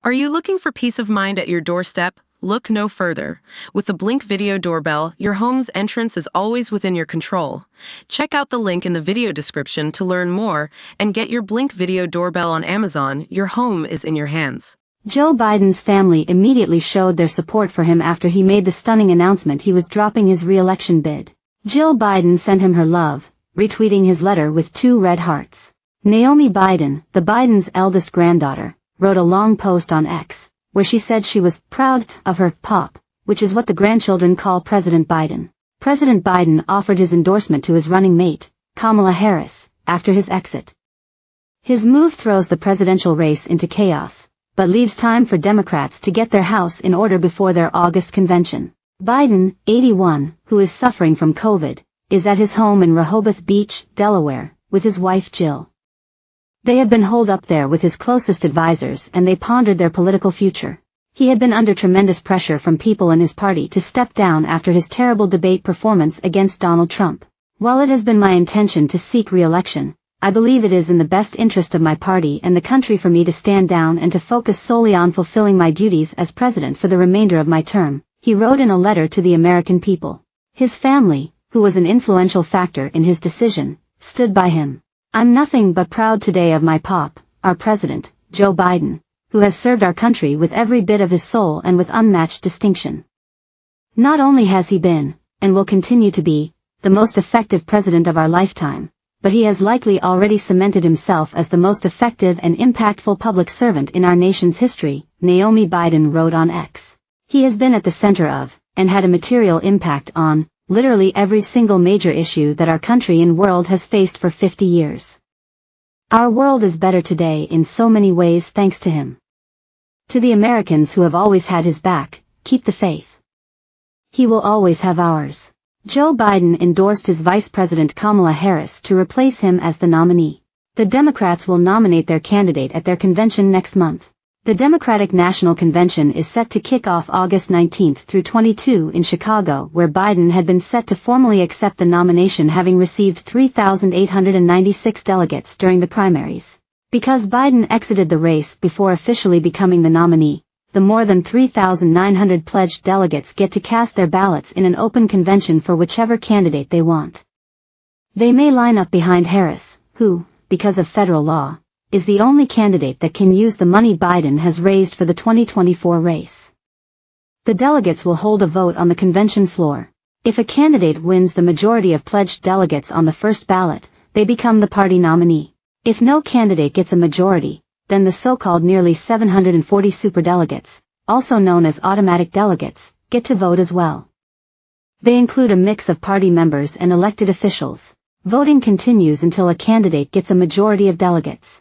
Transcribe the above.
Are you looking for peace of mind at your doorstep? Look no further. With the Blink Video Doorbell, your home's entrance is always within your control. Check out the link in the video description to learn more and get your Blink Video Doorbell on Amazon. Your home is in your hands. Joe Biden's family immediately showed their support for him after he made the stunning announcement he was dropping his re-election bid. Jill Biden sent him her love, retweeting his letter with 2 red hearts. Naomi Biden, the Bidens' eldest granddaughter, wrote a long post on X, where she said she was proud of her pop, which is what the grandchildren call President Biden. President Biden offered his endorsement to his running mate, Kamala Harris, after his exit. His move throws the presidential race into chaos, but leaves time for Democrats to get their house in order before their August convention. Biden, 81, who is suffering from COVID, is at his home in Rehoboth Beach, Delaware, with his wife Jill. They had been holed up there with his closest advisors and they pondered their political future. He had been under tremendous pressure from people in his party to step down after his terrible debate performance against Donald Trump. While it has been my intention to seek re-election, I believe it is in the best interest of my party and the country for me to stand down and to focus solely on fulfilling my duties as president for the remainder of my term, he wrote in a letter to the American people. His family, who was an influential factor in his decision, stood by him. I'm nothing but proud today of my pop, our president, Joe Biden, who has served our country with every bit of his soul and with unmatched distinction. Not only has he been, and will continue to be, the most effective president of our lifetime, but he has likely already cemented himself as the most effective and impactful public servant in our nation's history, Naomi Biden wrote on X. He has been at the center of, and had a material impact on, literally every single major issue that our country and world has faced for 50 years. Our world is better today in so many ways thanks to him. To the Americans who have always had his back, keep the faith. He will always have ours. Joe Biden endorsed his Vice President Kamala Harris to replace him as the nominee. The Democrats will nominate their candidate at their convention next month. The Democratic National Convention is set to kick off August 19 through 22 in Chicago, where Biden had been set to formally accept the nomination, having received 3,896 delegates during the primaries. Because Biden exited the race before officially becoming the nominee, the more than 3,900 pledged delegates get to cast their ballots in an open convention for whichever candidate they want. They may line up behind Harris, who, because of federal law, is the only candidate that can use the money Biden has raised for the 2024 race. The delegates will hold a vote on the convention floor. If a candidate wins the majority of pledged delegates on the first ballot, they become the party nominee. If no candidate gets a majority, then the so-called nearly 740 superdelegates, also known as automatic delegates, get to vote as well. They include a mix of party members and elected officials. Voting continues until a candidate gets a majority of delegates.